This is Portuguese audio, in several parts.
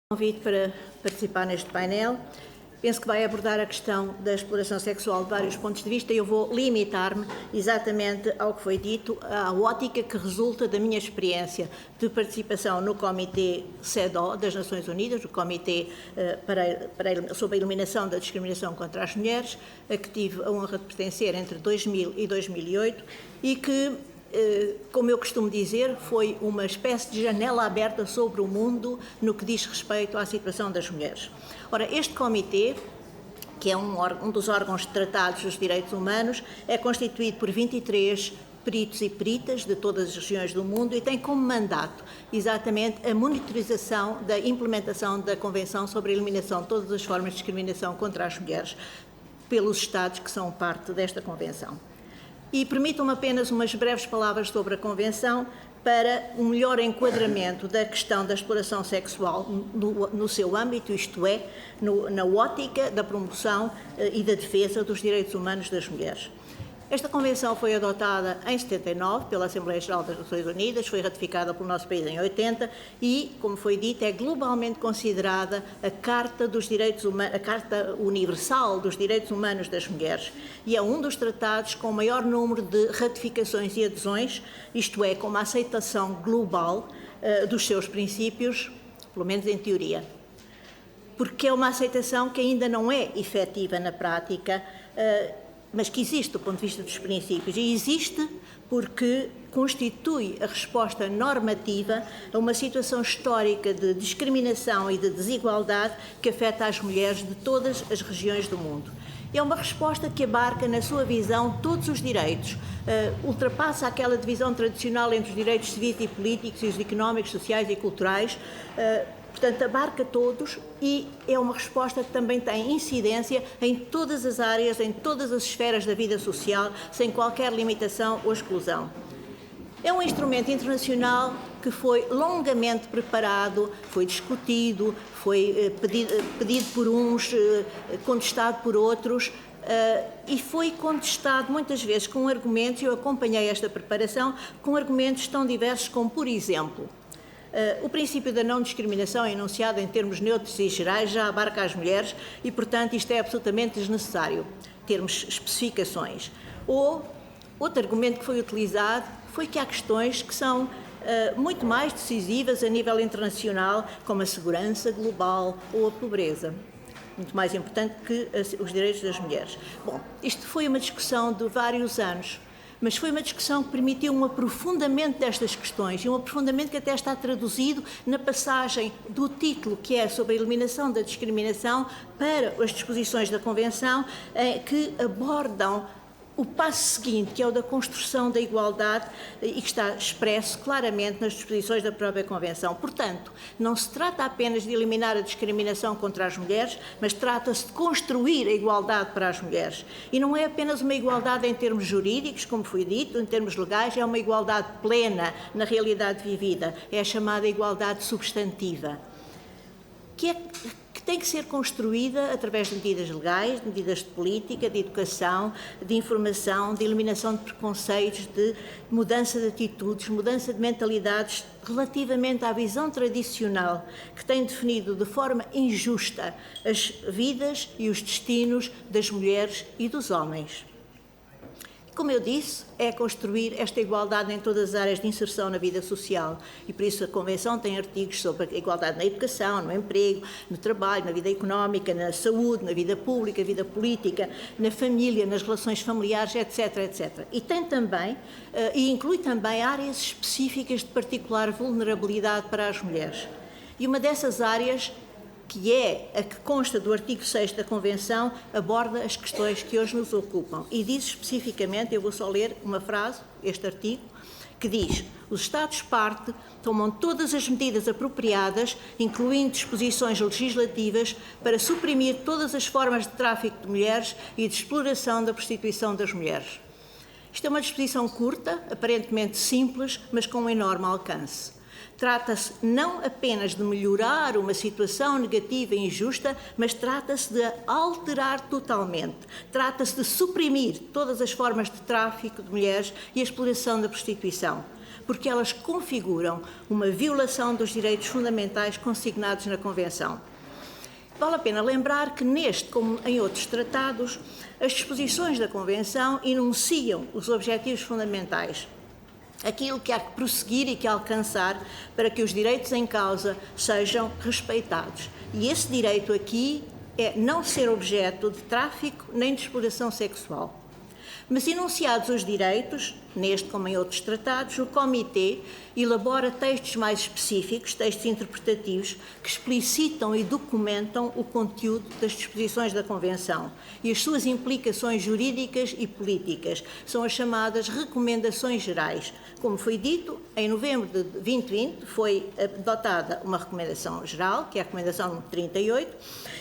Convite para participar neste painel. Penso que vai abordar a questão da exploração sexual de vários pontos de vista e eu vou limitar-me exatamente ao que foi dito, à ótica que resulta da minha experiência de participação no Comitê CEDAW das Nações Unidas, o Comitê sobre a Eliminação da Discriminação contra as Mulheres, a que tive a honra de pertencer entre 2000 e 2008 e que, como eu costumo dizer, foi uma espécie de janela aberta sobre o mundo no que diz respeito à situação das mulheres. Ora, este comitê, que é um dos órgãos tratados dos direitos humanos, é constituído por 23 peritos e peritas de todas as regiões do mundo e tem como mandato exatamente a monitorização da implementação da Convenção sobre a Eliminação de todas as formas de discriminação contra as mulheres pelos Estados que são parte desta Convenção. E permitam-me apenas umas breves palavras sobre a Convenção para um melhor enquadramento da questão da exploração sexual no seu âmbito, isto é, na ótica da promoção e da defesa dos direitos humanos das mulheres. Esta Convenção foi adotada em 79 pela Assembleia Geral das Nações Unidas, foi ratificada pelo nosso país em 80 e, como foi dito, é globalmente considerada a Carta dos Direitos Humanos, a Carta Universal dos Direitos Humanos das Mulheres e é um dos tratados com o maior número de ratificações e adesões, isto é, com uma aceitação global dos seus princípios, pelo menos em teoria. Porque é uma aceitação que ainda não é efetiva na prática, mas que existe do ponto de vista dos princípios, e existe porque constitui a resposta normativa a uma situação histórica de discriminação e de desigualdade que afeta as mulheres de todas as regiões do mundo. É uma resposta que abarca, na sua visão, todos os direitos, ultrapassa aquela divisão tradicional entre os direitos civis e políticos e os económicos, sociais e culturais, portanto, abarca todos e é uma resposta que também tem incidência em todas as áreas, em todas as esferas da vida social, sem qualquer limitação ou exclusão. É um instrumento internacional que foi longamente preparado, foi discutido, foi pedido por uns, contestado por outros, e foi contestado muitas vezes com argumentos, eu acompanhei esta preparação, com argumentos tão diversos como, por exemplo, o princípio da não discriminação enunciado em termos neutros e gerais já abarca as mulheres e, portanto, isto é absolutamente desnecessário, termos especificações. Ou, outro argumento que foi utilizado foi que há questões que são muito mais decisivas a nível internacional, como a segurança global ou a pobreza. Muito mais importante que os direitos das mulheres. Bom, isto foi uma discussão de vários anos, mas foi uma discussão que permitiu um aprofundamento destas questões e um aprofundamento que até está traduzido na passagem do título, que é sobre a eliminação da discriminação, para as disposições da Convenção, que abordam o passo seguinte, que é o da construção da igualdade e que está expresso claramente nas disposições da própria Convenção. Portanto, não se trata apenas de eliminar a discriminação contra as mulheres, mas trata-se de construir a igualdade para as mulheres. E não é apenas uma igualdade em termos jurídicos, como foi dito, em termos legais, é uma igualdade plena na realidade vivida, é a chamada igualdade substantiva, que tem que ser construída através de medidas legais, de medidas de política, de educação, de informação, de eliminação de preconceitos, de mudança de atitudes, mudança de mentalidades relativamente à visão tradicional que tem definido de forma injusta as vidas e os destinos das mulheres e dos homens. Como eu disse, é construir esta igualdade em todas as áreas de inserção na vida social e por isso a Convenção tem artigos sobre a igualdade na educação, no emprego, no trabalho, na vida económica, na saúde, na vida pública, na vida política, na família, nas relações familiares, etc, etc. E tem também, e inclui também áreas específicas de particular vulnerabilidade para as mulheres. E uma dessas áreas, que é a que consta do artigo 6º da Convenção, aborda as questões que hoje nos ocupam. E diz especificamente, eu vou só ler uma frase, este artigo, que diz: os Estados-parte tomam todas as medidas apropriadas, incluindo disposições legislativas, para suprimir todas as formas de tráfico de mulheres e de exploração da prostituição das mulheres. Isto é uma disposição curta, aparentemente simples, mas com um enorme alcance. Trata-se não apenas de melhorar uma situação negativa e injusta, mas trata-se de alterar totalmente. Trata-se de suprimir todas as formas de tráfico de mulheres e a exploração da prostituição. porque elas configuram uma violação dos direitos fundamentais consignados na Convenção. Vale a pena lembrar que neste, como em outros tratados, as disposições da Convenção enunciam os objetivos fundamentais, aquilo que há que prosseguir e que alcançar para que os direitos em causa sejam respeitados. E esse direito aqui é não ser objeto de tráfico nem de exploração sexual. Mas enunciados os direitos, neste como em outros tratados, o Comitê elabora textos mais específicos, textos interpretativos, que explicitam e documentam o conteúdo das disposições da Convenção e as suas implicações jurídicas e políticas. São as chamadas recomendações gerais. Como foi dito, em novembro de 2020 foi adotada uma recomendação geral, que é a recomendação número 38,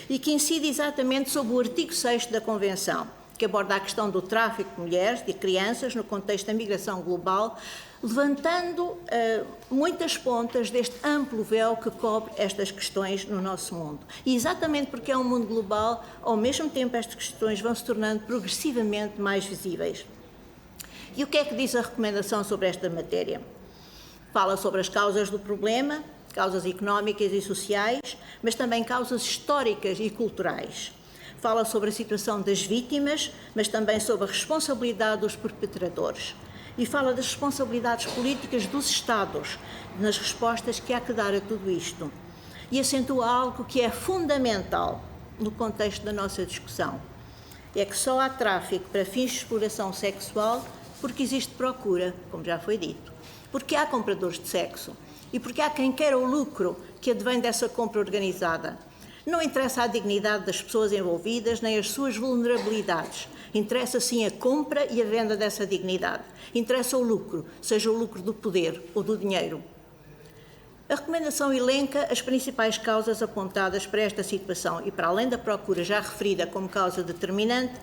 e que incide exatamente sobre o artigo 6º da Convenção, que aborda a questão do tráfico de mulheres e crianças no contexto da migração global, levantando muitas pontas deste amplo véu que cobre estas questões no nosso mundo. E exatamente porque é um mundo global, ao mesmo tempo estas questões vão se tornando progressivamente mais visíveis. E o que é que diz a recomendação sobre esta matéria? Fala sobre as causas do problema, causas económicas e sociais, mas também causas históricas e culturais. Fala sobre a situação das vítimas, mas também sobre a responsabilidade dos perpetradores. E fala das responsabilidades políticas dos Estados, nas respostas que há que dar a tudo isto. E acentua algo que é fundamental no contexto da nossa discussão. É que só há tráfico para fins de exploração sexual porque existe procura, como já foi dito. Porque há compradores de sexo e porque há quem queira o lucro que advém dessa compra organizada. Não interessa a dignidade das pessoas envolvidas, nem as suas vulnerabilidades. Interessa sim a compra e a venda dessa dignidade. Interessa o lucro, seja o lucro do poder ou do dinheiro. A recomendação elenca as principais causas apontadas para esta situação e, para além da procura já referida como causa determinante,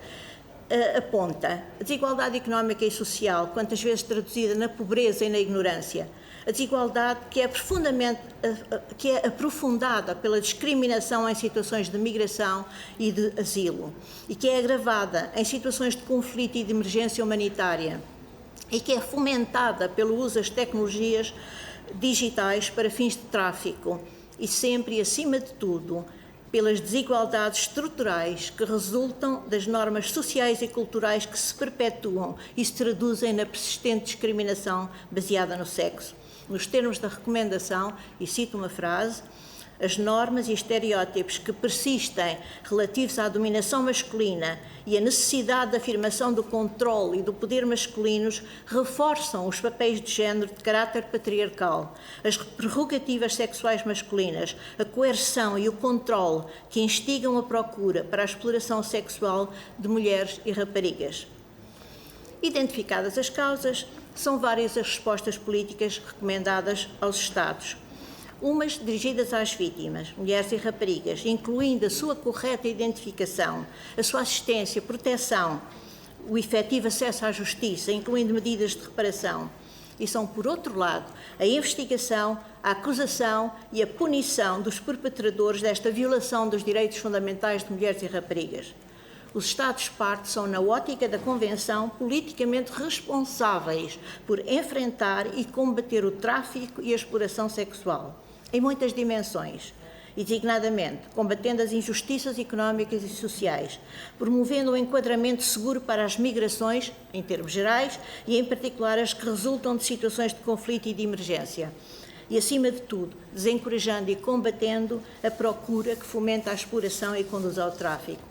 aponta a desigualdade económica e social, quantas vezes traduzida na pobreza e na ignorância. A desigualdade que é aprofundada pela discriminação em situações de migração e de asilo e que é agravada em situações de conflito e de emergência humanitária e que é fomentada pelo uso das tecnologias digitais para fins de tráfico e sempre e acima de tudo pelas desigualdades estruturais que resultam das normas sociais e culturais que se perpetuam e se traduzem na persistente discriminação baseada no sexo. Nos termos da recomendação, e cito uma frase, as normas e estereótipos que persistem relativos à dominação masculina e a necessidade de afirmação do controle e do poder masculinos reforçam os papéis de género de caráter patriarcal, as prerrogativas sexuais masculinas, a coerção e o controle que instigam a procura para a exploração sexual de mulheres e raparigas. Identificadas as causas, são várias as respostas políticas recomendadas aos Estados. Umas dirigidas às vítimas, mulheres e raparigas, incluindo a sua correta identificação, a sua assistência, proteção, o efetivo acesso à justiça, incluindo medidas de reparação. E são, por outro lado, a investigação, a acusação e a punição dos perpetradores desta violação dos direitos fundamentais de mulheres e raparigas. Os Estados-partes são, na ótica da Convenção, politicamente responsáveis por enfrentar e combater o tráfico e a exploração sexual, em muitas dimensões, e designadamente combatendo as injustiças económicas e sociais, promovendo um enquadramento seguro para as migrações, em termos gerais, e em particular as que resultam de situações de conflito e de emergência. E, acima de tudo, desencorajando e combatendo a procura que fomenta a exploração e conduz ao tráfico.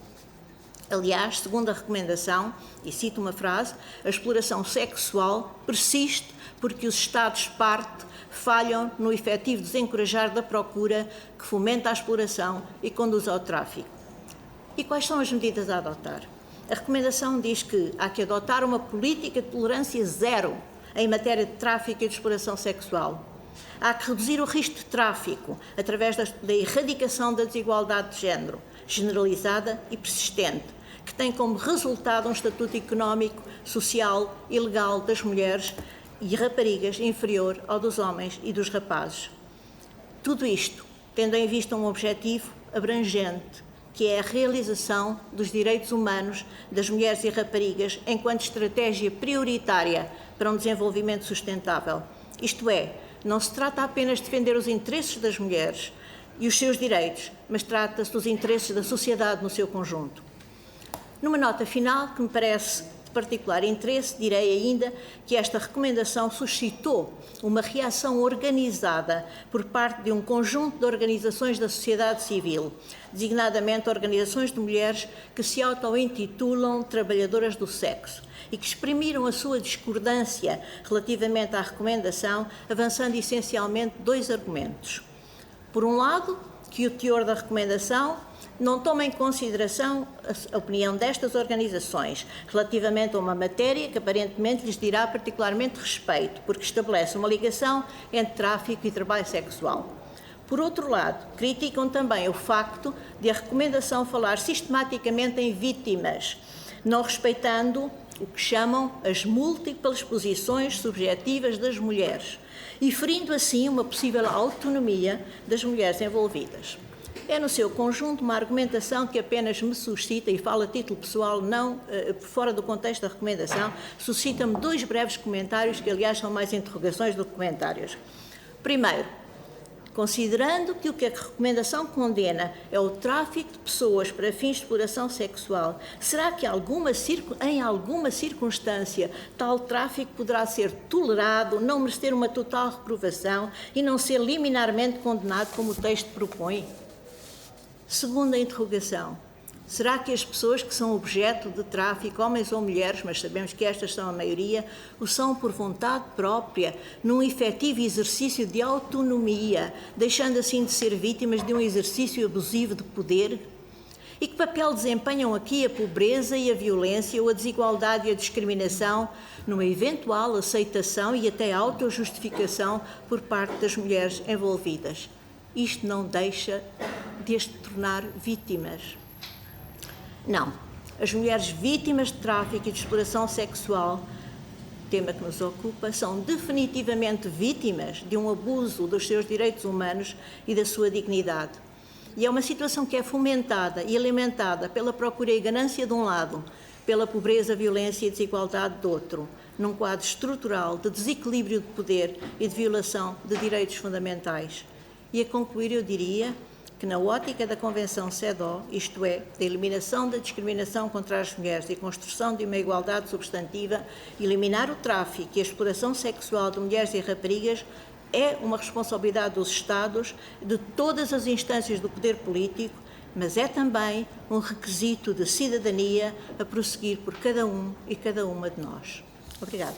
Aliás, segundo a recomendação, e cito uma frase, a exploração sexual persiste porque os Estados-parte falham no efetivo desencorajar da procura que fomenta a exploração e conduz ao tráfico. E quais são as medidas a adotar? A recomendação diz que há que adotar uma política de tolerância zero em matéria de tráfico e de exploração sexual. Há que reduzir o risco de tráfico através da erradicação da desigualdade de género, generalizada e persistente, que tem como resultado um estatuto económico, social e legal das mulheres e raparigas inferior ao dos homens e dos rapazes. Tudo isto tendo em vista um objetivo abrangente, que é a realização dos direitos humanos das mulheres e raparigas enquanto estratégia prioritária para um desenvolvimento sustentável Isto é, não se trata apenas de defender os interesses das mulheres e os seus direitos, mas trata-se dos interesses da sociedade no seu conjunto. Numa nota final, que me parece de particular interesse, direi ainda que esta recomendação suscitou uma reação organizada por parte de um conjunto de organizações da sociedade civil, designadamente organizações de mulheres que se auto-intitulam trabalhadoras do sexo e que exprimiram a sua discordância relativamente à recomendação, avançando essencialmente 2 argumentos. Por um lado, que o teor da recomendação não toma em consideração a opinião destas organizações relativamente a uma matéria que aparentemente lhes dirá particularmente respeito, porque estabelece uma ligação entre tráfico e trabalho sexual. Por outro lado, criticam também o facto de a recomendação falar sistematicamente em vítimas, não respeitando o que chamam as múltiplas posições subjetivas das mulheres e ferindo assim uma possível autonomia das mulheres envolvidas. É no seu conjunto uma argumentação que apenas me suscita, e falo a título pessoal, não fora do contexto da recomendação, suscita-me 2 breves comentários, que aliás são mais interrogações do que comentários. Primeiro, considerando que o que a recomendação condena é o tráfico de pessoas para fins de exploração sexual, será que em alguma circunstância tal tráfico poderá ser tolerado, não merecer uma total reprovação e não ser liminarmente condenado como o texto propõe? Segunda interrogação. Será que as pessoas que são objeto de tráfico, homens ou mulheres, mas sabemos que estas são a maioria, o são por vontade própria, num efetivo exercício de autonomia, deixando assim de ser vítimas de um exercício abusivo de poder? E que papel desempenham aqui a pobreza e a violência ou a desigualdade e a discriminação numa eventual aceitação e até autojustificação por parte das mulheres envolvidas? Isto não deixa de as tornar vítimas. Não, as mulheres vítimas de tráfico e de exploração sexual, tema que nos ocupa, são definitivamente vítimas de um abuso dos seus direitos humanos e da sua dignidade. E é uma situação que é fomentada e alimentada pela procura e ganância de um lado, pela pobreza, violência e desigualdade do outro, num quadro estrutural de desequilíbrio de poder e de violação de direitos fundamentais. E a concluir, eu diria que na ótica da Convenção CEDAW, isto é, da eliminação da discriminação contra as mulheres e construção de uma igualdade substantiva, eliminar o tráfico e a exploração sexual de mulheres e raparigas é uma responsabilidade dos Estados, de todas as instâncias do poder político, mas é também um requisito de cidadania a prosseguir por cada um e cada uma de nós. Obrigada.